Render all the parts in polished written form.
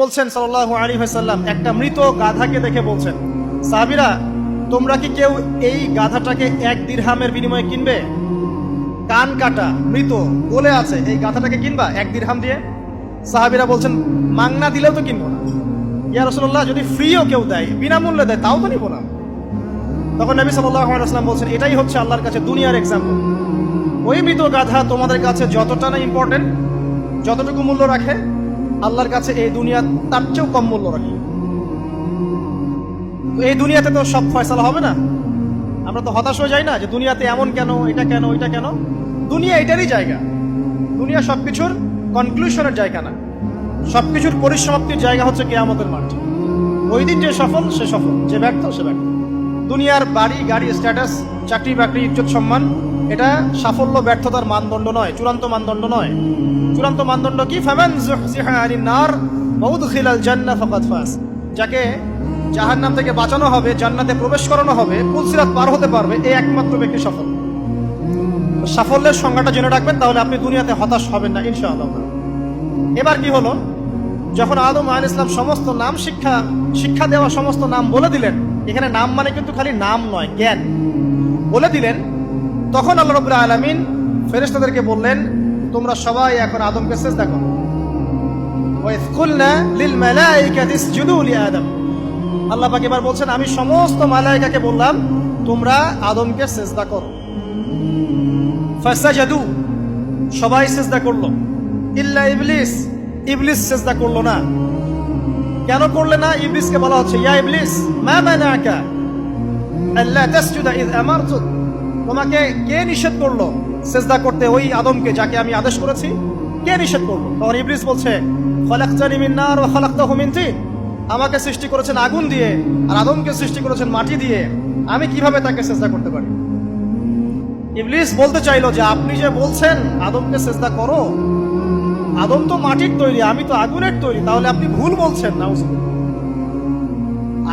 বলছেন সাল্লাল্লাহু আলাইহি ওয়াসাল্লাম একটা মৃত গাধাকে দেখে বলছেন, সাহাবীরা তোমরা কি কেউ এই গাধাটাকে 1 দিরহামের বিনিময়ে কিনবে? কান কাটা মৃত বলে আছে, এই গাধাটাকে কিনবা 1 দিরহাম দিয়ে? সাহাবীরা বলছেন মাংনা দিলেও তো কিনবো না। ইয়া রাসূলুল্লাহ, যদি ফ্রিও কেউ দেয়, বিনামূল্যে দেয়, তাও তো নিব না। তখন নবী সাল্লাল্লাহু আলাইহি ওয়াসাল্লাম বলছেন, এটাই হচ্ছে আল্লাহর কাছে দুনিয়ার এক্সাম্পল। ওই মৃত গাধা তোমাদের কাছে যতটা না ইম্পর্টেন্ট, যতটুকু মূল্য রাখে, আল্লাহর কাছে এই দুনিয়া তার চেয়েও কম মূল্য রাখে। তো এই দুনিয়াতে তো সব ফয়সালা হবে না। আমরা তো হতাশ হয়ে যাই না যে দুনিয়াতে এমন কেন, এটা কেন, ওইটা কেন। দুনিয়া এটারই জায়গা। দুনিয়া সবকিছুর কনক্লুশনের জায়গা না, সবকিছুর পরিসমাপ্তির জায়গা হচ্ছে কিয়ামতের মাঠ। ওই দিন যে সফল সে সফল, যে ব্যর্থ সে ব্যর্থ। দুনিয়ার বাড়ি গাড়ি, স্ট্যাটাস, চাকরি বাকরি, ইজ্জত সম্মান, এটা সাফল্য ব্যর্থতার মানদণ্ড নয়, চূড়ান্ত মানদণ্ড নয়। চূড়ান্ত মানদণ্ড কি? ফামান যুহজিহা আনিন নার ওয়া উদখিলাল জান্নাহ ফাকাদ ফাজ। যাকে জাহান্নাম থেকে বাঁচানো হবে, জান্নাতে প্রবেশ করানো হবে, পুলসিরাত পার হতে পারবে, এই একমাত্র ব্যক্তি সফল। সাফল্যের সংজ্ঞাটা জেনে রাখবেন, তাহলে আপনি দুনিয়াতে হতাশ হবেন না ইনশাআল্লাহ। এবার কি হলো, যখন আদম আলাইহিস সালাম সমস্ত নাম শিক্ষা দেওয়া সমস্ত নাম বলে দিলেন, এখানে নাম মানে কিন্তু খালি নাম নয়, জ্ঞান বলে দিলেন, তখন আল্লাহ রাব্বুল আলামিন ফেরেশতাদেরকে বললেন, তোমরা সবাই এখন আদমকে সিজদা করো। ওয়া ইয কুলনা লিল মালাইকাতি ইসজুদু লি আদম। আল্লাহ পাক এবার বলছেন, আমি সমস্ত মালায়েকাকে বললাম তোমরা আদমকে সিজদা করো। ফাসাজাদু, সবাই সিজদা করলো, ইল্লা ইবলিস, ইবলিস সিজদা করলো না। কেন করলে না? ইবলিসকে বলা হচ্ছে, ইয়া ইবলিস মা মানাকা আল্লা তাসজুদা ইয আমারতুক। তোমাকে কে নিষেধ করলো সিজদা করতে ওই আদমকে যাকে আমি আদেশ করেছি? কে নিষেধ করলো? তখন ইবলিস বলছে, খলাকতানি মিন নার ওয়া খলাকতাহু মিন তিন। আমাকে সৃষ্টি করেছেন আগুন দিয়ে আর আদমকে সৃষ্টি করেছেন মাটি দিয়ে, আমি কিভাবে তাকে সিজদা করতে পারি? ইবলিস বলতে চাইলো যে আপনি যে বলছেন আদমকে সিজদা করো, আদম তো মাটির তৈরি, আমি তো আগুনের তৈরি, তাহলে আপনি ভুল বলছেন। নাউজুবিল্লাহ।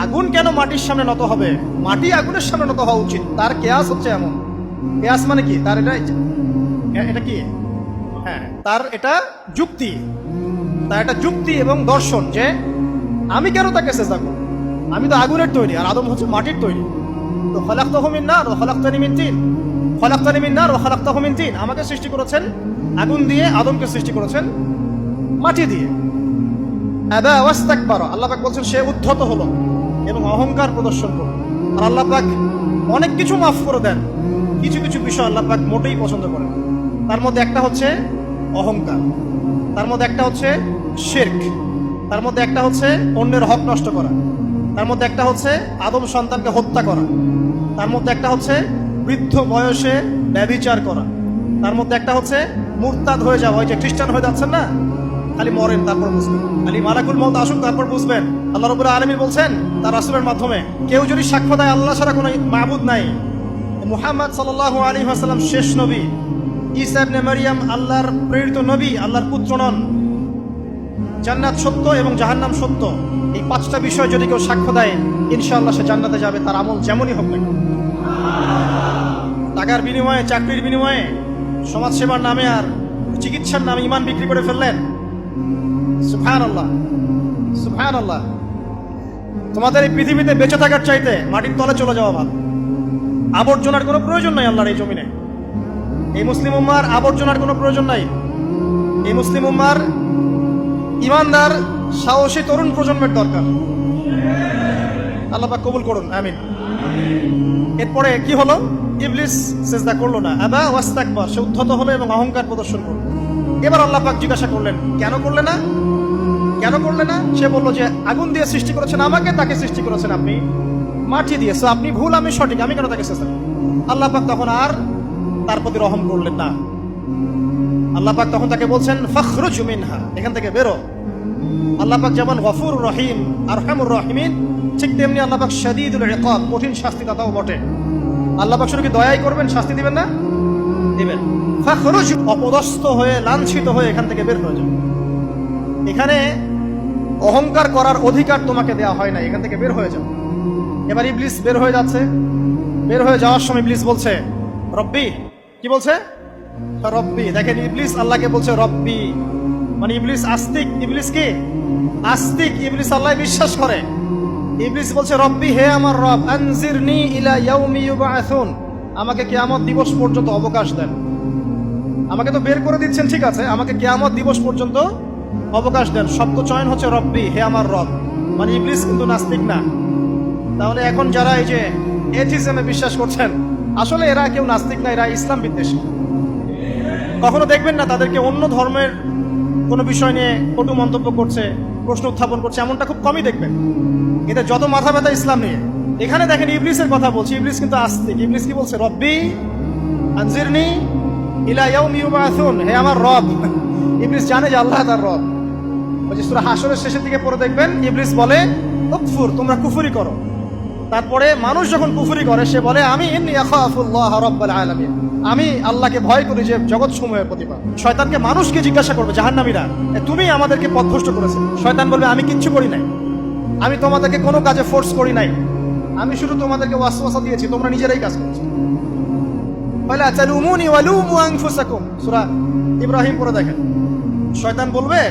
আগুন কেন মাটির সামনে নত হবে? মাটি আগুনের সামনে নত হওয়া উচিত। তার কেয়াস হচ্ছে এমন। কেয়াস মানে কি? তার এটা কি? হ্যাঁ, তার এটা যুক্তি, তার এটা যুক্তি এবং দর্শন যে আমি কেন তাকে সিজদা করব? আমি তো আগুনের তৈরি আর আদম হচ্ছে মাটির তৈরি। তো খলাকতাহু মিন নার ওয়া খলাকতানি মিন তিন, খলাকতানি মিন নার ওয়া খলাকতাহু মিন তিন। আমাকে সৃষ্টি করেছেন আগুন দিয়ে, আদমকে সৃষ্টি করেছেন মাটি দিয়ে। আবা ওয়াস্তাকবারা, আল্লাহ পাক বলছেন সে উদ্ধত হলো এবং অহংকার প্রদর্শন করলো। আর আল্লাহ পাক অনেক কিছু মাফ করে দেন, কিছু কিছু বিষয় আল্লাহ পাক মোটেই পছন্দ করেন। তার মধ্যে একটা হচ্ছে অহংকার, তার মধ্যে একটা হচ্ছে শিরক, তার মধ্যে একটা হচ্ছে অন্যের হক নষ্ট করা, তার মধ্যে একটা হচ্ছে আদম সন্তানকে হত্যা করা, তার মধ্যে একটা হচ্ছে বৃদ্ধ বয়সে ব্যভিচার করা, তার মধ্যে একটা হচ্ছে মুরতাদ হয়ে যাওয়া। ওই যে খ্রিস্টান হয়ে যাচ্ছেন না, খালি মরেন তারপর বুঝবেন, খালি মালাকুল মউত আসুক তারপর বুঝবেন। আল্লাহ রাব্বুল আলামিন বলছেন তার রাসূলের মাধ্যমে, কেউ যদি সাক্ষ্য দেয় আল্লাহ ছাড়া কোনো মাবুদ নাই, মুহাম্মদ সাল্লাল্লাহু আলাইহি ওয়াসাল্লাম শেষ নবী, ঈসা ইবনে মারইয়াম আল্লাহর প্রেরিত নবী, আল্লাহর পুত্র নন, জান্নাত সত্য এবং জাহান্নাম সত্য, এই 5টা বিষয় যদি কেউ সাক্ষ্য দেয়, ইনশাআল্লাহ সে জান্নাতে যাবে, তার আমল যেমনই হোক না। টাকার বিনিময়ে, চাকরির বিনিময়ে, সমাজ সেবার নামে আর চিকিৎসার নামে ঈমান বিক্রি করে ফেললেন। সুবহানাল্লাহ, সুবহানাল্লাহ। তোমাদের এই পৃথিবীতে বেঁচে থাকার চাইতে মাটির তলে চলে যাওয়া ভালো। আবর্জনার কোনো প্রয়োজন নাই আল্লাহর এই জমিনে। এই মুসলিম উম্মার আবর্জনার কোনো প্রয়োজন নাই। এই মুসলিম উম্মার ইমানদার সাহসী তরুণ প্রজন্মের দরকার। আল্লাহ পাক কবুল করুন, আমিন। এরপরে কি হলো? ইবলিস সিজদা করলো না, আবা ওয়াস্তাকবার, সে উদ্ধত হলো এবং অহংকার প্রদর্শন করলো। এবার আল্লাহ পাক জিজ্ঞাসা করলেন, কেন করলে না? কেন করলে না? সে বললো যে আগুন দিয়ে সৃষ্টি করেছেন আমাকে, তাকে সৃষ্টি করেছেন আপনি মাটি দিয়ে, সো আপনি ভুল, আমি সঠিক, আমি কেন তাকে সিজদা করব? আল্লাহ পাক তখন আর তার প্রতি রহম করলেন না। আল্লাহ পাক তখন তাকে বলছেন, ফাখরুজ মিনহা, এখান থেকে বেরো। আল্লাহ পাক যেমন গফুর রহিম, আরহামুর রহিমিন, ঠিক তেমনি আল্লাহ পাক শাদীদুল ইকাব, কঠিন শাস্তি দাতাও বটে। আল্লাহ পাক শুধু কি দয়াই করবেন, শাস্তি দিবেন না? দিবেন। ফাখরুজ, অপদস্থ হয়ে, লাঞ্ছিত হয়ে এখান থেকে বের হয়ে যাও। এখানে অহংকার করার অধিকার তোমাকে দেওয়া হয় না, এখান থেকে বের হয়ে যাও। এবার ইবলিস বের হয়ে যাচ্ছে। বের হয়ে যাওয়ার সময় ইবলিস বলছে রব্বি। কি বলছে? রব্বি। দেখেন, ইবলিস আল্লাহকে বলছে রব্বি। মানে ইবলিস আস্তিক। ইবলিস কি আস্তিক? ইবলিস আল্লাহ বিশ্বাস করে। ইবলিস বলছে রব্বি, হে আমার রব, আনজিরনি ইলা ইয়াউমি ইউবআসুন, আমাকে কিয়ামত দিবস পর্যন্ত অবকাশ দেন। আমাকে তো বের করে দিচ্ছেন, ঠিক আছে, আমাকে কিয়ামত দিবস পর্যন্ত অবকাশ দেন। শব্দ চয়ন হচ্ছে রব্বি, হে আমার রব। মানে ইবলিস কিন্তু নাস্তিক না। তাহলে এখন যারা এই যে এথিজমে বিশ্বাস করছেন, আসলে এরা কেউ নাস্তিক না, এরা ইসলাম বিদ্বেষী। কখনো দেখবেন না তাদেরকে অন্য ধর্মের কোনো বিষয় নিয়ে কটু মন্তব্য করছে, প্রশ্ন উত্থাপন করছে, এমনটা খুব কমই দেখবেন। এতে যত মাথা ব্যথা ইসলাম নিয়ে। এখানে দেখেন ইবলিসের কথা বলছি, ইবলিস কিন্তু আস্তিক। ইবলিস কি বলছে? রব্বি আনজিরনি ইলা ইয়াউমি ইউবআসুন, হে আমার রব। ইবলিস জানে যে আল্লাহ তার রব। ওই যে সূরা হাশরের শেষের দিকে পড়ে দেখবেন ইবলিস বলে উকফুর, তোমরা কুফরি করো। তারপরে মানুষ যখন কুফরি করে সে বলে আমি ইন্নী আখাফুল্লাহ রাব্বাল আলামিন, আমি আল্লাহকে ভয় করি যে জগৎ সমূহের প্রতিপালক। শয়তানকে মানুষকে জিজ্ঞাসা করবে জাহান্নামীরা, তুমি আমাদেরকে পথভ্রষ্ট করেছে। শয়তান বলবে আমি কিচ্ছু করি নাই, আমি তোমাদেরকে কোনো কাজে ফোর্স করি নাই, আমি শুধু তোমাদেরকে ওয়াসওয়াসা দিয়েছি, তোমরা নিজেরাই কাজ করছো। ফালা তালুমুনি ওয়ালুমু আনফুসাকুম, সূরা ইব্রাহিম পড়ে দেখেন। শয়তান বলবে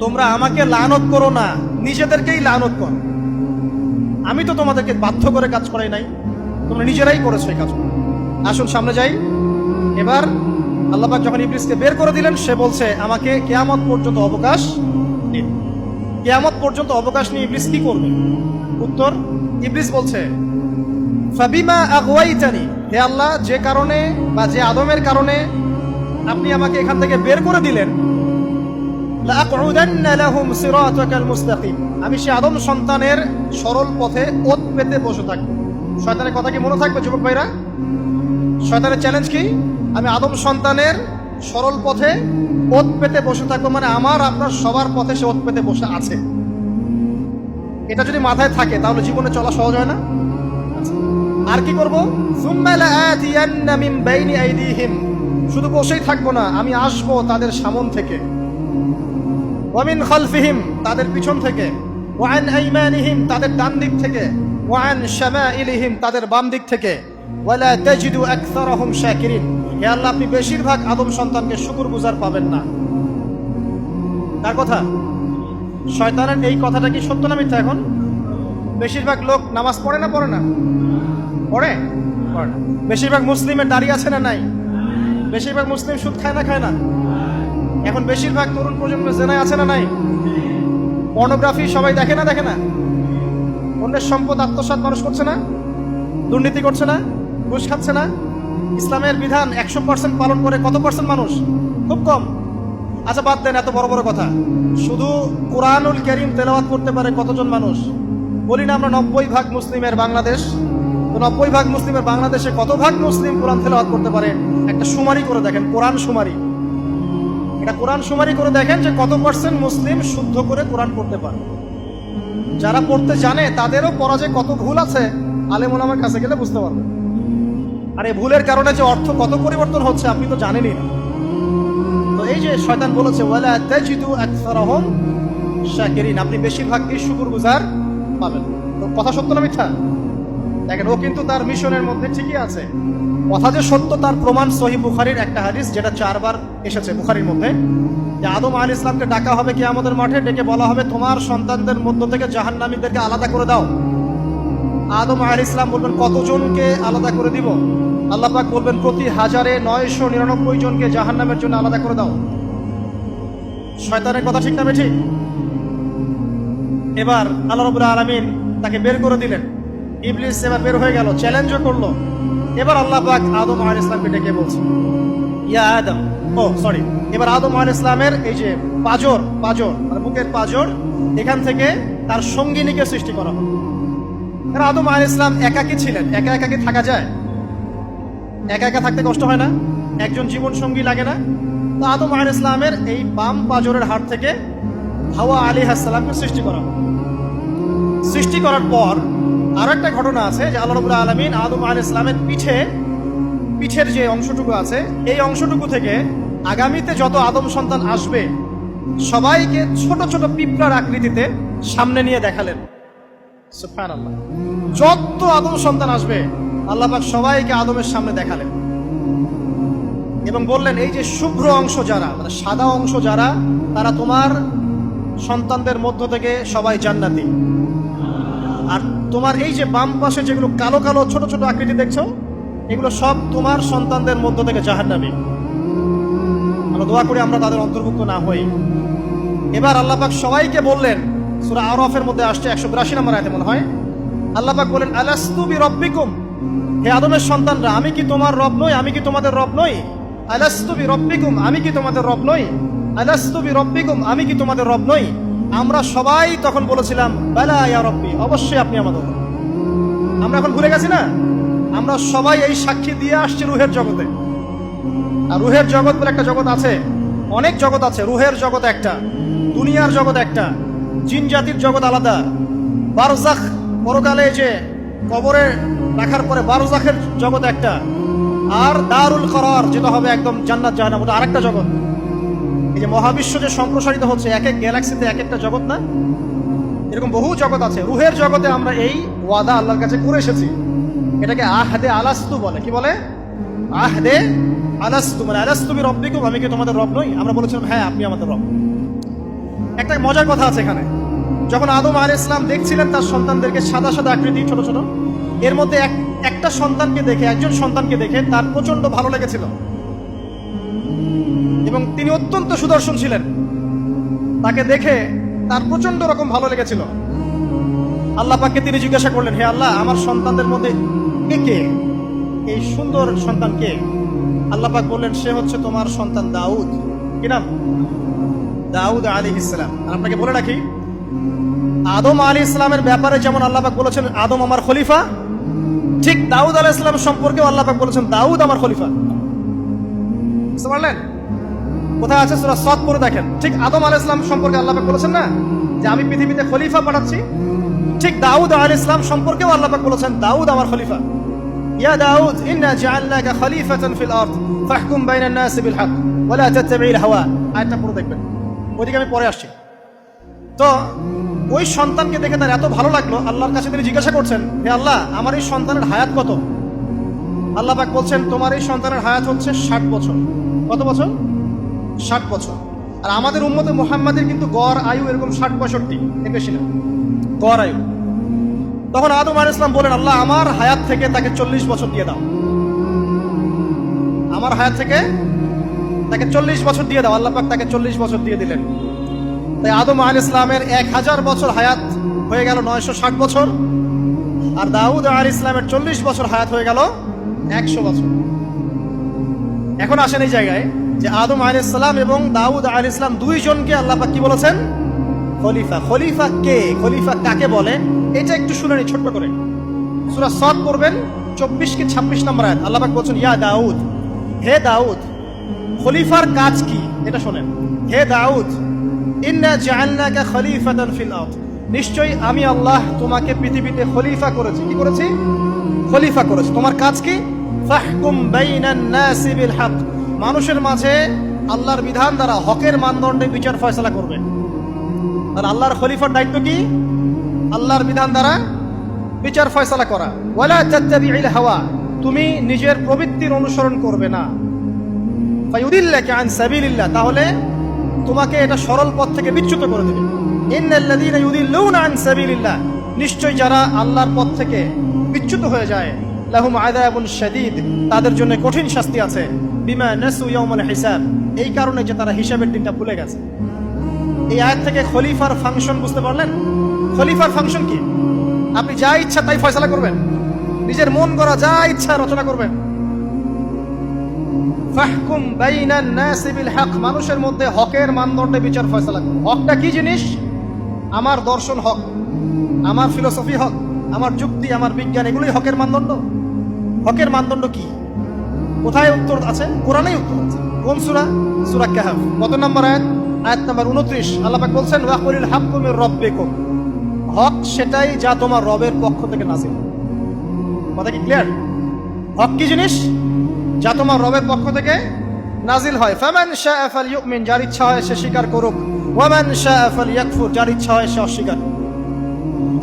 তোমরা আমাকে লানত করো না, নিজেদেরকেই লানত করো, আমি তো তোমাদেরকে বাধ্য করে কাজ করাই নাই, তোমরা নিজেরাই করেছো এই কাজ। আসুন সামনে যাই। এবার আল্লাহ পাক যখন ইবলিসকে বের করে দিলেন, সে বলছে আমাকে কিয়ামত পর্যন্ত অবকাশ দিন। কিয়ামত পর্যন্ত অবকাশ নিয়ে ইবলিস কি করবে? উত্তর, ইবলিস বলছে ফাবিমা আগওয়াইতানি, হে আল্লাহ, যে কারণে বা যে আদমের কারণে আপনি আমাকে এখান থেকে বের করে দিলেন, লাআকউদান্না লাহুম সিরাতাকাল মুস্তাকিম, আমি সে আদম সন্তানের সরল পথে ওত পেতে বসে থাকবো। শয়তানের কথা কি মনে থাকবে যুবক ভাইরা? শয়তানের চ্যালেঞ্জ কি? আমি আদম সন্তানের সরল পথে ওত পেতে বসে থাকবো, মানে আমার আপনার সবার পথে সে ওত পেতে বসে আছে। এটা যদি মাথায় থাকে তাহলে জীবনে চলা সহজ হয় না? আর কি করবো? সুম্মা লাআতিয়ান্না মিন বাইনি আইদিহিম, শুধু বসেই থাকবো না, আমি আসবো তাদের সামন থেকে, ওয়া মিন খালফিহিম, তাদের পিছন থেকে, ওয়া আন আইমানিহিম, তাদের ডান দিক থেকে, ওয়া আন শামাইলিহিম, তাদের বাম দিক থেকে, ওয়ালা তাজিদু আকসারাহুম শাকিরিন, হে আল্লাহ, আপনি বেশিরভাগ আদম সন্তানকে শুকরগুজার পাবেন না। কার কথা? শয়তানের এই কথাটা কি সত্য না মিথ্যা? এখন বেশিরভাগ লোক নামাজ পড়ে না পড়ে না? পড়ে পড়ে না। বেশিরভাগ মুসলিমের দাড়ি আছে না নাই? বেশিরভাগ মুসলিম সুদ খায় না খায় না? এখন বেশিরভাগ তরুণ প্রজন্ম জেনায় আছে না নাই? পর্নোগ্রাফি সবাই দেখে না দেখে না? অন্যের সম্পদ আত্মসাৎ মানুষ করছে না? দুর্নীতি করছে না? ঘুষ খাচ্ছে না? ইসলামের বিধান 100% পালন করে কত পার্সেন্ট মানুষ? খুব কম। আচ্ছা বাদ দেন এত বড় বড় কথা, শুধু কোরআনুল কারীম তেলাওয়াত করতে পারে কতজন মানুষ? বলি না আমরা 90% মুসলিমের বাংলাদেশ, তো 90% মুসলিমের বাংলাদেশে কত ভাগ মুসলিম কোরআন তেলাওয়াত করতে পারে? একটা শুমারি করে দেখেন, কোরআন শুমারি। এটা কোরআন শুমারি করে দেখেন যে কত পার্সেন্ট মুসলিম শুদ্ধ করে কোরআন পড়তে পারে। যারা পড়তে জানে তাদেরও পড়া যে কত ভুল আছে, আলেম ওলামার কাছে গেলে বুঝতে পারবেন। আর এই ভুলের কারণে যে অর্থ কত পরিবর্তন হচ্ছে আপনি তো জানেনই না। তো এই যে শয়তান বলেছে ওয়ালা তাজিদু আকসারাহুম শাকিরিন, আপনি বেশিরভাগই শুকরগুজার পাবেন। তো কথা সত্য না মিথ্যা? দেখেন ও কিন্তু তার মিশনের মধ্যে ঠিকই আছে। কথা যে সত্য তার প্রমাণ সহিহ বুখারীর একটা হাদিস, যেটা 4 বার এসেছে বুখারীর মধ্যে, যে আদম আলাইহিস সালামকে ডাকা হবে কিয়ামতের মাঠে, ডেকে বলা হবে তোমার সন্তানদের মধ্য থেকে জাহান্নামীদেরকে আলাদা করে দাও। আদম আলাইহিস সালাম বলবেন কতজনকে আলাদা করে দিব? আল্লাহ পাক বলবেন প্রতি 1099 জনকে জাহান্নামের জন্য আলাদা করে দাও। শয়তানের কথা ঠিক না বেঠিক? এবার আল্লাহ রাব্বুল আলামিন তাকে বের করে দিলেন। ইবলিস এবার বের হয়ে গেল, চ্যালেঞ্জও করলো। এবার আল্লাহ পাক আদম আলাইহিস সালামকে ডেকে বলছে ইয়া আদম, এবার আদম আলাইহিস সালামের এই যে পাঁজর মানে বুকের পাঁজর, এখান থেকে তার সঙ্গিনীকে সৃষ্টি করা হলো। কারণ আদম আলাইহিস সালাম একাকী ছিলেন, একা কি থাকা যায়? একা থাকতে কষ্ট হয় না? একজন জীবন সঙ্গী লাগে না? তো আদম আলাইহিস সালামের এই বাম পাঁজরের হাড় থেকে হাওয়া আলাইহিস সালামকে সৃষ্টি করা হলো। সৃষ্টি করার পর আরো একটা ঘটনা আছে যে আল্লাহ রাব্বুল আলামিন আদম আলাইহিস সালামের পিঠের যে অংশটুকু আছে, এই অংশটুকু থেকে আগামীতে যত আদম সন্তান আসবে সবাইকে ছোট ছোট পিঁপড়ার আকৃতিতে সামনে নিয়ে দেখালেন। সুবহানাল্লাহ। যত আদম সন্তান আসবে আল্লাহ পাক সবাইকে আদমের সামনে দেখালেন। এবং বললেন এই যে শুভ্র অংশ যারা, মানে সাদা অংশ যারা, তারা তোমার সন্তানদের মধ্য থেকে সবাই জান্নাতি। আর তোমার এই যে বাম পাশে যেগুলো কালো কালো ছোট ছোট আকৃতি দেখছো, এগুলো সব তোমার সন্তানদের মধ্য থেকে জাহান্নামী। আমরা দোয়া করি আমরা তাদের অন্তর্ভুক্ত না হই। এবার আল্লাহ পাক সবাইকে বললেন, সূরা আরাফের মধ্যে আসছে 182 নম্বর আয়াতে মনে হয়, আল্লাহ পাক বলেন আলাস্তু বিরাব্বিকুম, হে আদমের সন্তানরা, আমি কি তোমার রব নই? আমি কি তোমাদের রব নই? আলাস্তু বিরাব্বিকুম, আমি কি তোমাদের রব নই? আলাস্তু বিরাব্বিকুম, আমি কি তোমাদের রব নই? আমরা সবাই তখন বলেছিলাম বালা ইয়া রব্বি, অবশ্যই আপনি আমাদের রব। আমরা এখন ভুলে গেছি না? আমরা সবাই এই সাক্ষী দিয়ে আসছি রুহের জগতে। আর রুহের জগৎ বলে একটা জগৎ আছে, অনেক জগৎ আছে। রুহের জগৎ একটা, দুনিয়ার জগৎ একটা, জিন জাতির জগৎ আলাদা, বারজাখ পরকালে যে কবরে রাখার পরে বারজাখের জগৎ একটা, আর দারুল করার যেটা হবে একদম জান্নাত জাহান্নাম, ওটা আরেকটা জগৎ। এই যে মহাবিশ্ব যে সম্প্রসারিত হচ্ছে, এক এক গ্যালাক্সিতে এক একটা জগৎ না, এরকম বহু জগৎ আছে। রুহের জগতে আমরা এই ওয়াদা আল্লাহর কাছে করে এসেছি। এটাকে আহদে আলাস্তু বলে। কি বলে? আহদে আলাস্তু, মানে আলাস্তু বিরাব্বিকুম, আমি কি তোমাদের রব নই? আমরা বলেছিলাম হ্যাঁ আপনি আমাদের রব। একটা মজার কথা আছে এখানে, যখন আদম আলাইহিস সালাম দেখছিলেন তার সন্তানদেরকে সাদা সাদা আকৃতি ছোট ছোট, এর মধ্যে একটা সন্তানকে দেখে, একজন সন্তানকে দেখে তার প্রচন্ড ভালো লেগেছিল এবং তিনি অত্যন্ত সুদর্শন ছিলেন। তাকে দেখে তার প্রচন্ড রকম ভালো লেগেছিল। আল্লাহ পাককে তিনি জিজ্ঞাসা করলেন, হে আল্লাহ, আমার সন্তানদের মধ্যে কে, এই সুন্দর সন্তান কে? আল্লাহ পাক বললেন, সে হচ্ছে তোমার সন্তান দাউদ। কি নাম? দাউদ আলাইহিস সালাম। আর আপনাকে বলে রাখি, আদম আলাইহিস সালামের ব্যাপারে যেমন আল্লাহ পাক বলেছেন আদম আমার খলিফা, ঠিক দাউদ আলাইহিস সালাম সম্পর্কেও আল্লাহ পাক বলেছেন দাউদ আমার খলিফা। বুঝতে পারলেন? কোথায় আছে? সূরা সাদ পড়ে দেখেন। ঠিক আদম আলাইহিস সালাম সম্পর্কে আল্লাহ পাক বলেছেন না যে আমি পৃথিবীতে খলিফা পাঠাচ্ছি, ঠিক দাউদ আলাইহিস সালাম সম্পর্কেও আল্লাহ পাক বলেছেন দাউদ আমার খলিফা। ইয়া দাউদ ইন্না জাআলনাকা খলিফাতান ফিল আরদ ফাহকুম বাইনান নাসি বিল হক ওয়া লা তাত্তাবি'ল হাওয়া। আয়াতটা পড়ে দেখবেন, ওইদিকে আমি পরে আসছি। তো ওই সন্তানকে দেখে তার এত ভালো লাগলো, আল্লাহর কাছে তিনি জিজ্ঞাসা করছেন, হে আল্লাহ, আমার এই সন্তানের হায়াত কত? আল্লাহ পাক বলছেন, তোমার এই সন্তানের হায়াত হচ্ছে 60 বছর। কত বছর? 60 বছর। আর আমাদের উম্মতে মুহাম্মাদের কিন্তু গড় আয়ু এরকম 60-65, এর বেশি না গড় আয়ু। তখন আদম আলাইহিস সালাম বলেন, আল্লাহ, আমার হায়াত থেকে তাকে 40 বছর দিয়ে দাও। আমার হায়াত থেকে তাকে 40 বছর দিয়ে দাও। আল্লাহ পাক তাকে 40 বছর দিয়ে দিলেন। তাই আদম আলাইহিস সালামের 1000 বছর হায়াত হয়ে গেল 960 বছর, আর দাউদ আলাইহিস সালামের 40 বছর হায়াত হয়ে গেল 100 বছর। এখন আসেন এই জায়গায় যে আদম আলাইহিস সালাম এবং দাউদ আলাইহিস সালাম দুইজনকে আল্লাহ পাক কি বলেছেন? খলিফা। খলিফা কে? খলিফা কাকে বলে? এটা একটু শুনে নি ছোট্ট করে। সূরা সাদ পড়বেন 24 কি 26 নম্বর আয়াত। আল্লাহ পাক বলছেন, ইয়া দাউদ, হে দাউদ, খলিফার কাজ কি এটা শোনেন। হে দাউদ, ইন্না জাআলনাকা খলিফাতান ফিল আরদ, নিশ্চয়ই আমি আল্লাহ তোমাকে পৃথিবীতে খলিফা করেছি। কি করেছি? খলিফা করেছি। তোমার কাজ কি? ফাহকুম বাইনান নাসি বিল হক, মানুষের মাঝে আল্লাহর বিধান দ্বারা হকের মানদণ্ডে বিচার ফয়সালা করবে। আর আল্লাহর খলিফার দায়িত্ব কি? আল্লাহর বিধান দ্বারা বিচার ফয়সালা করা। ওয়ালা তাত্তাবি'ল হাওয়া, তুমি নিজের প্রবৃত্তির অনুসরণ করবে না। ফায়ুদিল্লাকা আন সাবিলিল্লাহ, তাহলে তোমাকে এটা সরল পথ থেকে বিচ্যুত করে দেবে। ইন্নাল্লাযীনা ইউদিল্লুনা আন সাবিলিল্লাহ, নিশ্চয় যারা আল্লাহর পথ থেকে বিচ্যুত হয়ে যায়, লাহুম আযাবুন শাদীদ, তাদের জন্য কঠিন শাস্তি আছে। বিমা নাসু ইয়াউমাল হিসাব, এই কারণে যে তারা হিসাবের দিনটা ভুলে গেছে। এই আয়াত থেকে খলিফার ফাংশন বুঝতে পারলেন? খলিফার ফাংশন কি? আপনি যা ইচ্ছা তাই ফয়সালা করবেন, নিজের মন গড়া যা ইচ্ছা রচনা করবেন। ফাহকুম বাইনান নাসি বিল হক, মানুষের মধ্যে হকের মানদণ্ডে বিচার ফয়সালা করুন। হকটা কি জিনিস? আমার দর্শন হক, আমার ফিলোসফি হক, আমার যুক্তি, আমার বিজ্ঞান, এগুলোই হকের মানদণ্ড। হকের মানদণ্ড কি? কোথায় উত্তর আছে? কোরআনেই উত্তর আছে। কোন সূরা? সূরা কাহফ। কত নম্বর আয়াত? আয়াত নাম্বার 29। আল্লাহ পাক বলছেন, ওয়াকুলিল হাক্কু মির রাব্বিকুম, হক সেটাই যা তোমার রবের পক্ষ থেকে নাযিল। কথা কি ক্লিয়ার? হক কি জিনিস? যা তোমার রবের পক্ষ থেকে নাজিল হয়। ফামান শাআ ফালইউমিন, যার ইচ্ছা হয় সে স্বীকার করুক। ওয়ামান শাআ ফালইয়াকফুর, যার ইচ্ছা হয় সে অস্বীকার।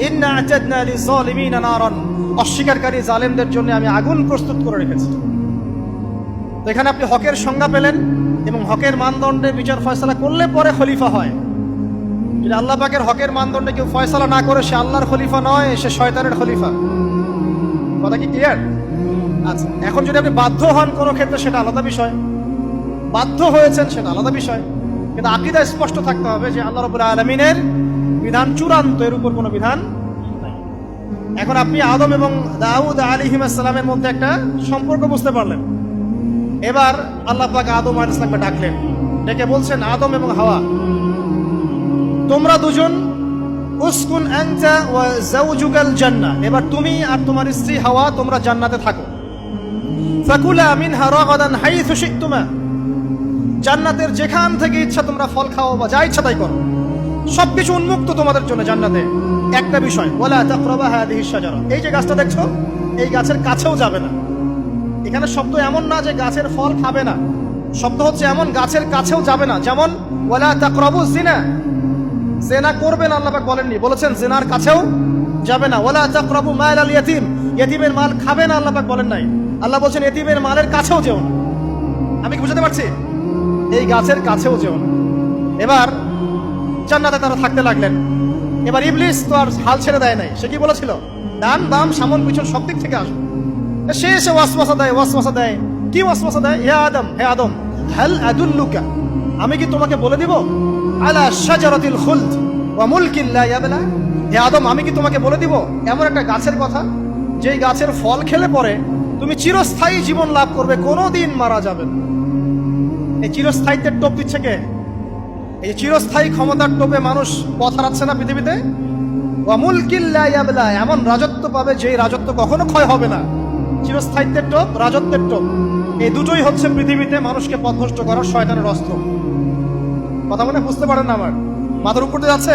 ইন্না আ'তাদনা লিযালিমিনা নারান, অস্বীকারকারী জালেমদের জন্য আমি আগুন প্রস্তুত করে রেখেছি। তো এখানে আপনি হকের সংজ্ঞা পেলেন এবং হকের মানদণ্ডে বিচার ফয়সালা করলে পরে খলিফা হয়। যদি আল্লাহ পাকের হকের মানদণ্ডে কেউ ফয়সালা না করে সে আল্লাহর খলিফা নয়, সে শয়তানের খলিফা। কথা কি ক্লিয়ার? আচ্ছা, এখন যদি আপনি বাধ্য হন কোনো ক্ষেত্রে সেটা আলাদা বিষয়, বাধ্য হয়েছেন সেটা আলাদা বিষয়, কিন্তু আকীদা স্পষ্ট থাকতে হবে যে আল্লাহ রাব্বুল আলামিনের বিধান চূড়ান্ত, এর উপর কোনো বিধান নাই। এখন আপনি আদম এবং দাউদ আলাইহিস সালামের মধ্যে একটা সম্পর্ক বুঝতে পারলেন। এবার আল্লাহ পাক আদম আলাইহিস সালামকে ডাকলেন, ডেকে বলছেন, আদম এবং হাওয়া, তোমরা দুজন উসকুন আনতা ওয়া যাওজুকাল জান্নাহ, এবার তুমি আর তোমার স্ত্রী হাওয়া তোমরা জান্নাতে থাকো। ফাকুলা মিনহা রাগাদান হাইথু শি'তুমা, জান্নাতের যেখান থেকে ইচ্ছা তোমরা ফল খাও বা যা ইচ্ছা তাই করো, সবকিছু উন্মুক্ত তোমাদের জন্য জান্নাতে। একটা বিষয়, ওয়ালা তাকরাবা হাদিহিশ শাজারা, এই যে গাছটা দেখছো এই গাছের কাছেও যাবে না। এখানে শব্দ এমন না যে গাছের ফল খাবে না, শব্দ হচ্ছে এমন গাছের কাছেও যাবে না। যেমন ওয়ালা তাকরাবু জিনা, জিনা করবে না আল্লাহ পাক বলেননি, বলেছেন জিনার কাছেও যাবে না। ওয়ালা তাকরাবু মাল আল ইয়াতীম, ইয়াতীমের মাল খাবে না আল্লাহ পাক বলেন নাই, আল্লাহ বলছেন ইয়াতীমের মালের কাছেও যেও না। আমি কি বুঝাতে পারছি? এই গাছের কাছেও যেও না। এবার জান্নাতে তারা থাকতে লাগলেন। এবার ইবলিস তো আর হাল ছেড়ে দেয় নাই, সে কি বলেছিল, ডান বাম সামন পিছন সব দিক থেকে আসবে। সে এসে ওয়াসওয়াসা দেয়। কি ওয়াসওয়াসা দেয়? হে আদম হাল আদুল্লুকা, আমি কি তোমাকে বলে দিব, আলা শাজারাতিল খুলদ ওয়া মুলকিন লা ইয়াবলা, হে আদম আমি কি তোমাকে বলে দিব এমন একটা গাছের কথা যেই গাছের ফল খেলে পরে তুমি চিরস্থায়ী জীবন লাভ করবে, কোনোদিন মারা যাবে না। এই চিরস্থায়িত্বের টোপ দিচ্ছে কে? এই চিরস্থায়ী ক্ষমতার টোপে মানুষ পথ হারাচ্ছে না পৃথিবীতে। ওয়া মুলকিন লা ইয়াবলা, এমন রাজত্ব পাবে যেই রাজত্ব কখনো ক্ষয় হবে না। চিরস্থায়িত্বের টোপ, রাজত্বের টোপ, এই দুটোই হচ্ছে পৃথিবীতে মানুষকে পথভ্রষ্ট করার শয়তানের অস্ত্র। কথা মনে বুঝতে পারেন না? আমার মাথার উপর দিয়ে যাচ্ছে,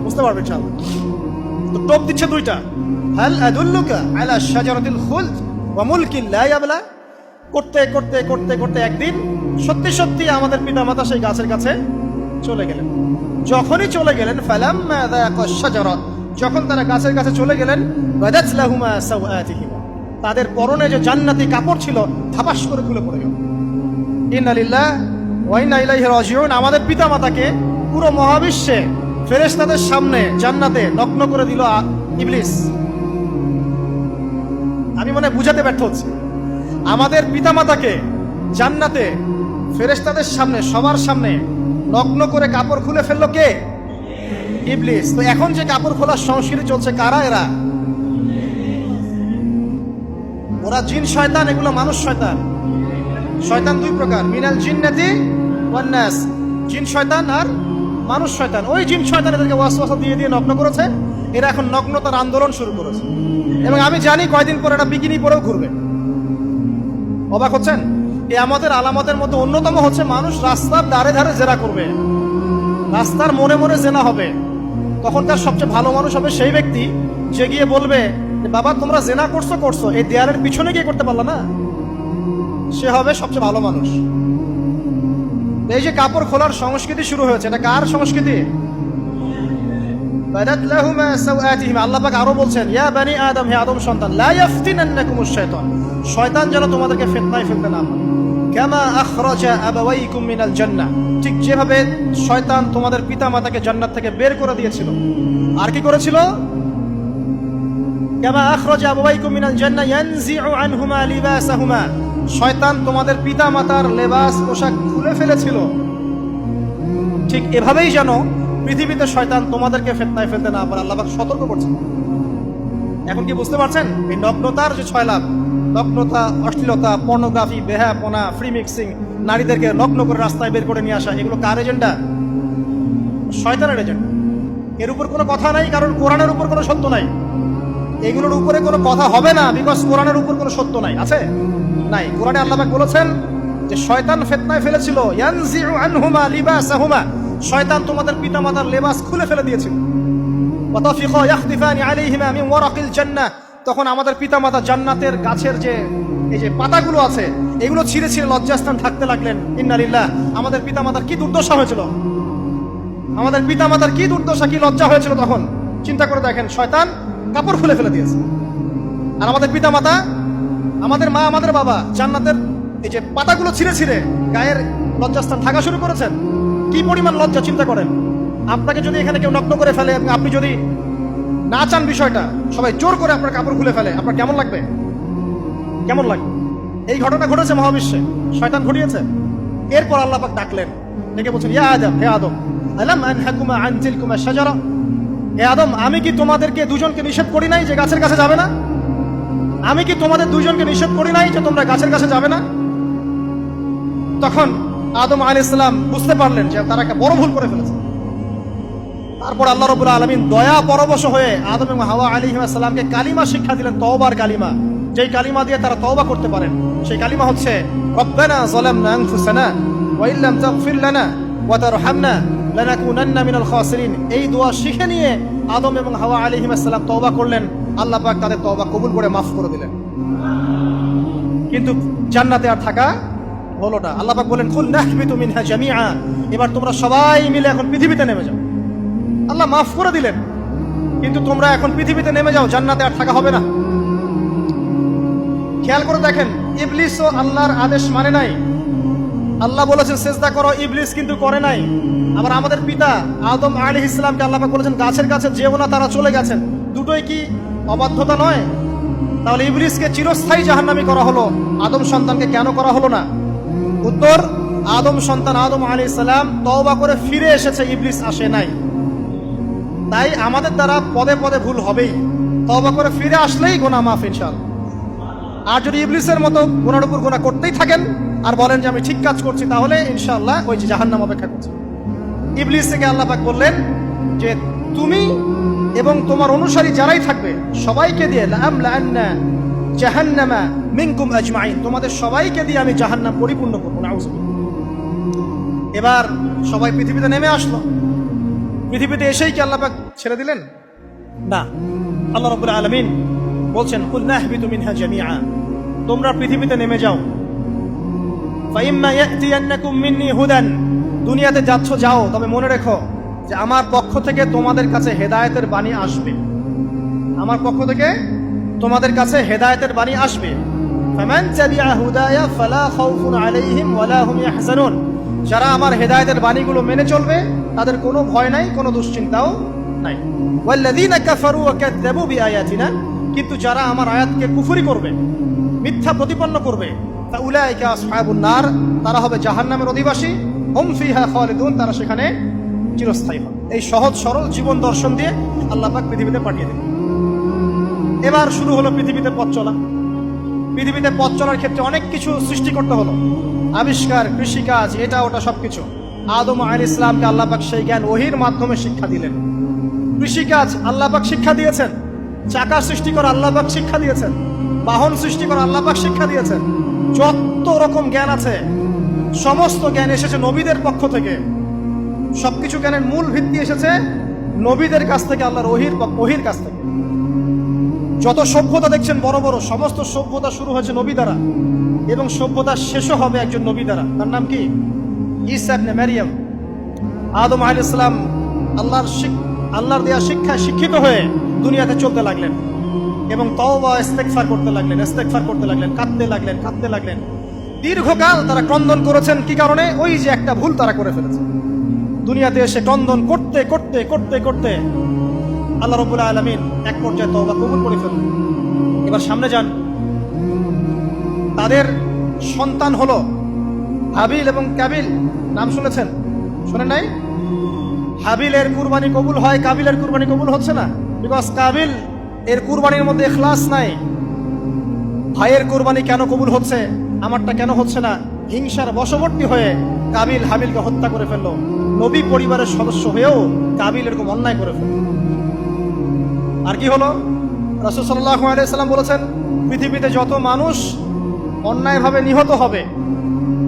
বুঝতে পারবেন ইনশাআল্লাহ। তো টোপ দিচ্ছে দুইটা, হাল আদুল্লুকা আলা শাজারাতিল খুলদ ওয়া মুলকিন লা ইয়াবলা। করতে করতে করতে করতে একদিন সত্যি সত্যি আমাদের পিতামাতা সেই গাছের কাছে চলে গেলেন। যখনই চলে গেলেন, ফালাম্মা যাকাশ শাজারা, যখন তারা গাছের কাছে চলে গেলেন, বাদাত লাহুমা সাওআতিহিমা, তাদের পরনে যে জান্নাতি কাপড় ছিল ধাপাস করে খুলে পড়ে গেল। ইন্না লিল্লাহি ওয়া ইন্না ইলাইহি রাজিউন। আমাদের পিতামাতাকে পুরো মহাবিশ্বে ফেরেশতাদের সামনে জান্নাতে নগ্ন করে দিল ইবলিস। আমি মনে বুঝাতে ব্যর্থ হচ্ছি। আমাদের পিতামাতাকে জান্নাতে ফেরেশতাদের সামনে, সবার সামনে নগ্ন করে কাপড় খুলে ফেললো কে? ইবলিস। তো এখন যে কাপড় খোলার সংস্কৃতি চলছে, কারা এরা? ওরা জিন শয়তান, এগুলো মানুষ শয়তান। শয়তান দুই প্রকার, মিনাল জিন্নাতি ওয়ান নাস, জিন শয়তান আর মানুষ শয়তান। ওই জিন শয়তান এদেরকে ওয়াসওয়াসা দিয়ে দিয়ে নগ্ন করেছে। এরা এখন নগ্নতার আন্দোলন শুরু করেছে এবং আমি জানি কয়দিন পরে এটা বিকিনি পরেও ঘুরবে। অবাক হচ্ছেন? এই আমাদের আলামতের মধ্যে অন্যতম হচ্ছে মানুষ রাস্তার ধারে ধারে জেনা করবে, রাস্তার মনে মনে জেনা হবে। তখন তার সবচেয়ে ভালো মানুষ হবে সেই ব্যক্তি যে গিয়ে বলবে, বাবা তোমরা জেনা করছো, এই দেয়ালের পিছনে গিয়ে করতে পারলা না, সে হবে সবচেয়ে ভালো মানুষ। এই যে কাপড় খোলার সংস্কৃতি শুরু হয়েছে, এটা কার সংস্কৃতি? বাদাত লাহুমা সাওআতিহিমা। আল্লাহ পাক আরো বলছেন, ইয়া বানি আদম, হে আদম সন্তান, লা ইয়াফতিনান্নাকুমুশ শাইতান, শয়তান যেন তোমাদেরকে ফিতনায় ফেলতে না পারে। কামা আখরাজা আবাওয়াইকুম মিনাল জান্নাহ, ঠিক যেভাবে শয়তান তোমাদের পিতামাতাকে জান্নাত থেকে বের করে দিয়েছিল। আর কি করেছিল? কামা আখরাজা আবাওয়াইকুম মিনাল জান্নাহ ইয়ানজিউ আনহুমা লিবাসাহুমা, শয়তান তোমাদের পিতামাতার লেবাস পোশাক খুলে ফেলেছিল। ঠিক এভাবেই যেন পৃথিবীতে শয়তান তোমাদেরকে ফিতনায় ফেলতে না পারে, আল্লাহ পাক সতর্ক করছেন। এখন কি বুঝতে পারছেন? এই নগ্নতার যে 6 লাভ, নগ্নতা, অশ্লীলতা, পর্নোগ্রাফি, বেহায়াপনা, ফ্রি মিক্সিং, নারীদেরকে নগ্ন করে রাস্তায় বের করে নিয়ে আসা, এগুলো কার এজেন্ডা? শয়তানের এজেন্ডা। এর উপর কোনো কথা নাই, কারণ কোরআনের উপর কোনো সত্য নাই। এগুলোর উপরে কোনো কথা হবে না, বিকজ কোরআনের উপর কোনো সত্য নাই। আছে? নাই। কোরআনে আল্লাহ পাক বলেছেন যে শয়তান ফিতনায় ফেলেছিল, ইয়ানজিউ আনহুমা লিবাসাহুমা, শয়তান তোমাদের পিতামাতার লেবাস খুলে ফেলে দিয়েছিল। ওয়াতাফিকা ইয়াখদিফানি আলাইহিমা মিন ওয়ারাকিল জান্নাহ, তখন আমাদের পিতামাতা জান্নাতের গাছের যে এই যে পাতাগুলো আছে এগুলো ছিঁড়ে ছিঁড়ে লজ্জাস্থান থাকতে লাগলেন। ইন্না লিল্লাহ। আমাদের পিতামাতার কি দুর্দশা হয়েছিল, আমাদের পিতামাতার কি দুর্দশা, কি লজ্জা হয়েছিল তখন। চিন্তা করে দেখেন, শয়তান কাপড় খুলে ফেলে দিয়েছে। আর আমাদের পিতামাতা, আমাদের মা, আমাদের বাবা জান্নাতের এই যে পাতাগুলো ছিঁড়ে ছিঁড়ে গায়ের লজ্জাস্থান ঢাকা শুরু করেছেন, কি পরিমাণ লজ্জা চিন্তা করেন। আপনাকে যদি এখানে কেউ নগ্ন করে ফেলে, আপনি যদি না চান বিষয়টা, সবাই জোর করে আপনার কাপড় খুলে ফেলে, আপনার কেমন লাগবে? কেমন লাগবে? এই ঘটনা ঘটেছে মহাবিশ্বে, শয়তান ঘটিয়েছে। এরপর আল্লাহ পাক ডাকলেন, ডেকে বলছেন, ইয়া আদম, হে আদম, আলাম আনহাকুমা আন তিলকুমা শাজারা, হে আদম, আমি কি তোমাদেরকে দুজনকে নিষেধ করি নাই যে গাছের কাছে যাবে না? আমি কি তোমাদের দুজনকে নিষেধ করি নাই যে তোমরা গাছের কাছে যাবে না? তখন আদম আলাইহিস সালাম বুঝতে পারলেন যে তারা একটা বড় ভুল করে ফেলেছে। তারপর আল্লাহ রাব্বুল আলামিন দয়া পরবশ হয়ে আদম এবং হাওয়া আলাইহিস সালামকে কালিমা শিক্ষা দিলেন, তওবার কালিমা, যেই কালিমা দিয়ে তারা তওবা করতে পারেন। সেই কালিমা হচ্ছে রব্বানা যালামনা আনফুসানা ওয়া ইল্লাম তাগফির লানা ওয়া তারহামনা লানাকুনান্না মিনাল খাসিরিন। এই দোয়া শিখে নিয়ে আদম এবং হাওয়া আলাইহিস সালাম তওবা করলেন। আল্লাহ পাক তাদের তওবা কবুল করে মাফ করে দিলেন। কিন্তু জান্নাতে আর থাকা হলো না। আল্লাহ পাক বলেন, কুল নাহবিতু মিনহা জামিআ, এবার তোমরা সবাই মিলে এখন পৃথিবীতে নেমে যাও। আল্লাহ মাফ করে দিলেন, কিন্তু তোমরা এখন পৃথিবীতে নেমে যাও, জান্নাতে আর থাকা হবে না। খেয়াল করে দেখেন, ইবলিসও আল্লাহর আদেশ মানে নাই। আল্লাহ বলেছেন সিজদা করো, ইবলিস কিন্তু করে নাই। আবার আমাদের পিতা আদম আলাইহিস সালামকে আল্লাহ পাক বলেছেন গাছের কাছে যেও না, তারা চলে গেছেন। দুটোই কি অবাধ্যতা নয়? তাহলে ইবলিসকে চিরস্থায়ী জাহান্নামী করা হলো, আদম সন্তানকে কেন করা হলো না? উত্তর, আদম সন্তান আদম আলাইহিস সালাম তওবা করে ফিরে এসেছে, ইবলিস আসে নাই। তাই আমাদের দ্বারা পদে পদে ভুল হবেই, তওবা করে ফিরে আসলেই গুনাহ মাফ ইনশাআল্লাহ। আর যদি ইবলিসের মতো গুনার উপর গুনাহ করতেই থাকেন আর বলেন যে আমি ঠিক কাজ করছি, তাহলে ইনশাআল্লাহ ওই যে জাহান্নাম অপেক্ষা করছে। ইবলিস থেকে আল্লাহ পাক বললেন যে তুমি এবং তোমার অনুসারী যারাই থাকবে সবাইকে দিয়ে লাআমলাআন্না জাহান্নামা মিনকুম আজমাইন, তোমাদের সবাইকে দিয়ে আমি জাহান্নাম পরিপূর্ণ করব। নাউযুবিল্লাহ। এবার সবাই পৃথিবীতে নেমে আসলো। পৃথিবীতে এসেই কি আল্লাহ পাক ছেড়ে দিলেন? না। আল্লাহ রাব্বুল আলামিন বলছেন, কুল নাহবিতু মিনহা জামিআ, তোমরা পৃথিবীতে নেমে যাও। ফাইম্মা ইয়াতিয়ান্নাকুম মিন্নি হুদান, দুনিয়াতে যাচ্ছ যাও, তবে মনে রেখো যে আমার পক্ষ থেকে তোমাদের কাছে হেদায়েতের বাণী আসবে। আমার পক্ষ থেকে তোমাদের কাছে হেদায়েতের বাণী আসবে। ফামান তাবিআ হুদায়া ফালা খাউফুন আলাইহিম ওয়ালা হুম ইয়াহজানুন, যারা আমার হেদায়েতের বাণীগুলো মেনে চলবে তাদের কোনো ভয় নাই, কোনো দুশ্চিন্তাও নাই। ওয়াল্লাযীনা কাফারু ওয়া কাযযাবু বিআয়াতিনা, কিন্তু যারা আমার আয়াতকে কুফরি করবে, মিথ্যা প্রতিপন্ন করবে, ফাউলাইকা আসহাবুন নার, তারা হবে জাহান্নামের অধিবাসী। হুম ফিহা খালিদুন, তারা সেখানে চিরস্থায়ী হবে। এই সহজ সরল জীবন দর্শন দিয়ে আল্লাহ পাক পৃথিবীতে পাঠিয়ে দিলেন। এবার শুরু হলো পৃথিবীতে পথ চলা। পৃথিবীতে পথ চলার ক্ষেত্রে অনেক কিছু সৃষ্টি করতে হলো, আবিষ্কার, কৃষিকাজ, এটা ওটা সবকিছু। আদম আলাইহিস সালামকে আল্লাহ পাক সেই জ্ঞান ওহীর মাধ্যমে শিক্ষা দিলেন। কৃষিকাজ আল্লাহ পাক শিক্ষা দিয়েছেন, চাকা সৃষ্টি করা আল্লাহ পাক শিক্ষা দিয়েছেন, বাহন সৃষ্টি করা আল্লাহ পাক শিক্ষা দিয়েছেন। যত রকম জ্ঞান আছে সমস্ত জ্ঞান এসেছে নবীদের পক্ষ থেকে। সবকিছু জ্ঞানের মূল ভিত্তি এসেছে নবীদের কাছ থেকে, আল্লাহর ওহীর কাছ থেকে। যত সভ্যতা দেখছেন বড় বড়, সমস্ত সভ্যতা শুরু হয়েছে নবী দ্বারা, এবং সভ্যতা শেষও হবে একজন নবী দ্বারা। তার নাম কি? ঈসা ইবনে মারইয়াম। আদম আলাইহিস সালাম আল্লাহর দেয়া শিক্ষায় শিক্ষিত হয়ে দুনিয়াতে চলতে লাগলেন এবং তওবা ইস্তেগফার করতে লাগলেন, কাঁদতে লাগলেন। দীর্ঘকাল তারা ক্রন্দন করেছেন। কি কারণে? ওই যে একটা ভুল তারা করে ফেলেছে। দুনিয়াতে এসে ক্রন্দন করতে করতে করতে করতে আল্লাহ রাব্বুল আলামিন এক পর্যায়ে তওবা কবুল করে ফেললেন। এবার সামনে যান। তাদের সন্তান হলো হাবিল এবং কাবিল। নাম শুনেছেন? শুনেন নাই? হাবিলের কুরবানি কবুল হয়, কাবিলের কুরবানি কবুল হচ্ছে না। বিকজ কাবিল এর কুরবানির মধ্যে ইখলাস নাই। ভাইয়ের কুরবানি কেন কবুল হচ্ছে, আমারটা কেন হচ্ছে না? হিংসার বশবর্তী হয়ে কাবিল হাবিলকে হত্যা করে ফেললো। নবী পরিবারের সদস্য হয়েও কাবিল এরকম অন্যায় করে ফেলল। আর কি হলো? রাসূল সাল্লাল্লাহু আলাইহি সাল্লাম বলেছেন, পৃথিবীতে যত মানুষ অন্যায়ভাবে নিহত হবে,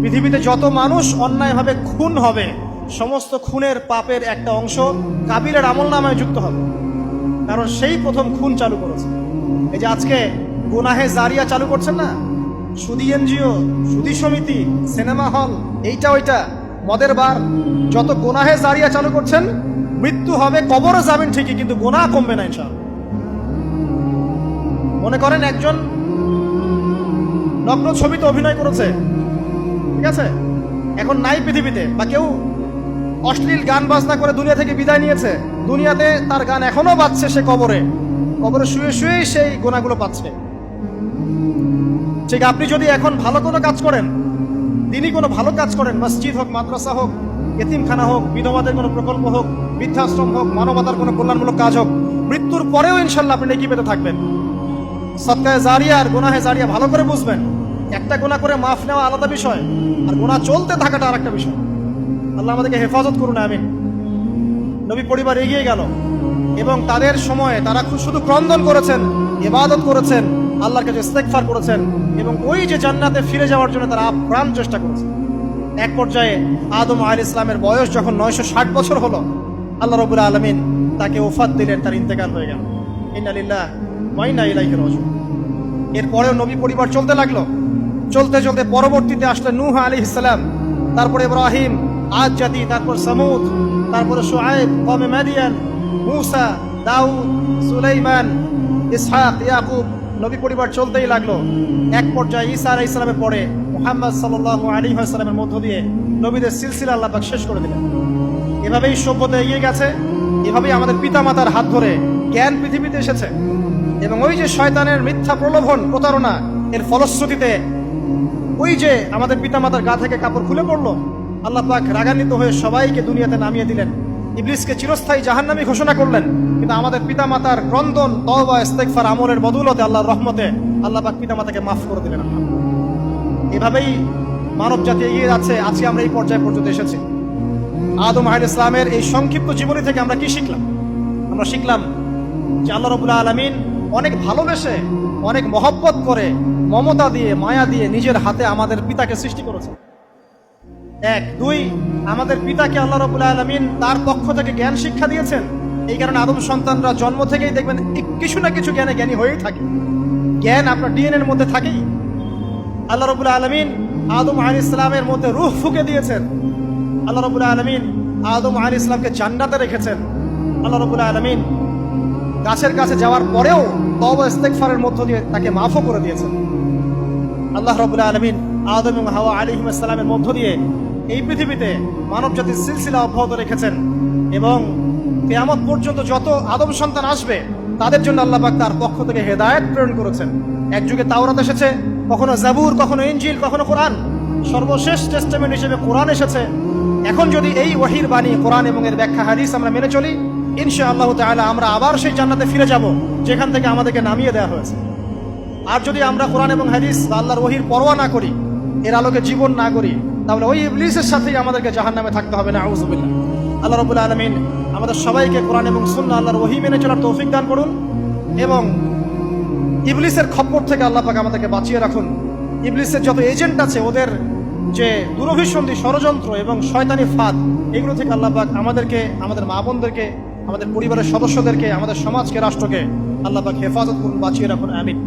পৃথিবীতে যত মানুষ অন্যায়ভাবে খুন হবে, সমস্ত খুনের পাপের একটা অংশ কাবিলের আমলনামায় যুক্ত হবে। কারণ সেই প্রথম খুন চালু করেছে। এই যে আজকে গুনাহে জারিয়া চালু করছেন না, সুদী এনজিও, সুদী সমিতি, সিনেমা হল, এইটা ওইটা, মদের বার, যত গুনাহে জারিয়া চালু করছেন, মৃত্যু হবে, কবরে যাবেন ঠিকই, কিন্তু গুনাহ কমবে না ইনশাআল্লাহ। মনে করেন একজন নগ্ন ছবিতে অভিনয় করেছে, ঠিক আছে, এখন নাই পৃথিবীতে, বা কেউ অশ্লীল গান বাজনা করে দুনিয়া থেকে বিদায় নিয়েছে, দুনিয়াতে তার গান এখনো বাজছে, সে কবরে শুয়ে শুয়েই সেই গোনাগুলো পাচ্ছে। ঠিক আপনি যদি এখন ভালো কোনো কাজ করেন, দিনই কোনো ভালো কাজ করেন, মসজিদ হোক, মাদ্রাসা হোক, এতিমখানা হোক, বিধবাদের কোনো প্রকল্প হোক, বৃদ্ধাশ্রম হোক, মানবতার কোনো কল্যাণমূলক কাজ হোক, মৃত্যুর পরেও ইনশাল্লাহ আপনি নেকি পেতে থাকবেন। সদকায়ে জারিয়া আর গুনাহে জারিয়া ভালো করে বুঝবেন। একটা গুনাহ করে মাফ নেওয়া আলাদা বিষয়, আর গুনাহ চলতে থাকাটা আরেকটা বিষয়। আল্লাহ আমাদেরকে হেফাজত করুন, আমিন। নবী পরিবার এগিয়ে গেল এবং তাদের সময়ে তারা শুধু ক্রন্দন করেছেন, ইবাদত করেছেন, আল্লাহর কাছে ইস্তেগফার করেছেন এবং ওই যে জান্নাতে ফিরে যাওয়ার জন্য তারা আপ্রাণ চেষ্টা করেছেন। এক পর্যায়ে আদম আলাইহিস সালামের বয়স যখন 960 বছর হলো, আল্লাহ রাব্বুল আলামিন তাকে ওফাত দিলেন, তার ইন্তেকাল হয়ে গেল। ইন্না লিল্লাহি ওয়া ইন্না ইলাইহি রাজিউন। এরপরেও নবী পরিবার চলতে লাগলো, চলতে চলতে পরবর্তীতে আসলেন নূহ আলাইহিস সালাম, তারপরে ইব্রাহিম, আদ জাতি, তারপর সামুদ, তারপরে শুআয়ব, কওমে মাদিয়ান, মূসা, দাউদ, সুলাইমান, ইসহাক, ইয়াকুব। নবী পরিবার চলতেই লাগলো। এক পর্যায়ে ঈসা আলাইহিস সালামের পরে মুহাম্মদ সাল্লাল্লাহু আলাইহি ওয়াসাল্লামের মধ্য দিয়ে নবীদের সিলসিলা আল্লাহ পাক শেষ করে দিলেন। এভাবেই সভ্যতা এগিয়ে গেছে, এভাবেই আমাদের পিতামাতার হাত ধরে জ্ঞান পৃথিবীতে এসেছে। এবং ওই যে শয়তানের মিথ্যা প্রলোভন, প্রতারণা, এর ফলশ্রুতিতে ওই যে আমাদের পিতামাতার গা থেকে কাপড় খুলে পড়লো, আল্লাহ পাক রাগান্বিত হয়ে সবাইকে দুনিয়াতে নামিয়ে দিলেন, ইবলিসকে চিরস্থায়ী জাহান্নামী ঘোষণা করলেন। কিন্তু আমাদের পিতামাতার ক্রন্দন, তওবা, ইস্তেগফার, আমলের বদৌলতে, আল্লাহর রহমতে আল্লাহ পাক পিতামাতাকে মাফ করে দিলেন। এভাবেই মানব জাতি এগিয়ে যাচ্ছে। আজকে আমরা এই পর্যায়ে পর্যন্ত এসেছি। আদম আলাইহিস সালামের এই সংক্ষিপ্ত জীবনী থেকে আমরা কি শিখলাম? আমরা শিখলাম যে আল্লাহ রাব্বুল আলামিন অনেক ভালোবেসে, অনেক মহব্বত করে, মমতা দিয়ে, মায়া দিয়ে নিজের হাতে আমাদের পিতাকে সৃষ্টি করেছে। এক, দুই, আমাদের পিতাকে আল্লাহ রাব্বুল আলামিন তার পক্ষ থেকে জ্ঞান শিক্ষা দিয়েছেন। এই কারণে আদম সন্তানরা জন্ম থেকেই দেখবেন কিছু না কিছু জ্ঞানে জ্ঞানী হয়েই থাকে। জ্ঞান আপনার ডিএনএ এর মধ্যে থাকেই। আল্লাহ রাব্বুল আলামিন আদম আলাইহিস সালামের মধ্যে রূহ ফুঁকে দিয়েছেন। আল্লাহ রাব্বুল আলামিন আদম আলাইহিস সালামকে জান্নাতে রেখেছেন। আল্লাহ রাব্বুল আলামিন গাছের কাছে যাওয়ার পরেও তওবা ইস্তেগফারের মধ্য দিয়ে তাকে মাফও করে দিয়েছেন। আল্লাহ রাব্বুল আলামিন আদম এবং হাওয়া আলাইহিস সালামের মধ্য দিয়ে এই পৃথিবীতে মানব জাতির সিলসিলা অব্যাহত রেখেছেন এবং কিয়ামত পর্যন্ত যত আদম সন্তান আসবে তাদের জন্য আল্লাহ পাক তার পক্ষ থেকে হেদায়েত প্রেরণ করেছেন। এক যুগে তাওরাত এসেছে, কখনো জাবুর, কখনো ইনজিল, কখনো কোরআন, সর্বশেষ টেস্টামেন্ট হিসেবে কোরআন এসেছে। এখন যদি এই ওহীর বাণী, কোরআন এবং এর ব্যাখ্যা হাদিস আমরা মেনে চলি, ইনশাআল্লাহ তাআলা আমরা আবার সেই জান্নাতে ফিরে যাব যেখান থেকে আমাদেরকে নামিয়ে দেওয়া হয়েছে। আর যদি আমরা কোরআন এবং হাদিস বা আল্লাহর ওহীর পরোয়া না করি, এর আলোকে জীবন না করি, তাহলে ওই ইবলিসের সাথেই আমাদেরকে জাহান্নামে থাকতে হবে। নাউযুবিল্লাহ। আল্লাহ রাব্বুল আলামিন আমাদের সবাইকে কোরআন এবং সুন্নাহ, আল্লাহর ওহী মেনে চলার তৌফিক দান করুন এবং ইবলিসের খপ্পর থেকে আল্লাহ পাক আমাদেরকে বাঁচিয়ে রাখুন। ইবলিসের যত এজেন্ট আছে, ওদের যে দুরভিসন্ধি, ষড়যন্ত্র এবং শয়তানি ফাঁদ, এগুলো থেকে আল্লাহ পাক আমাদেরকে, আমাদের মা বোনদেরকে, আমাদের পরিবারের সদস্যদেরকে, আমাদের সমাজকে, রাষ্ট্রকে আল্লাহ পাক হেফাজত করুন, বাঁচিয়ে রাখুন। আমিন।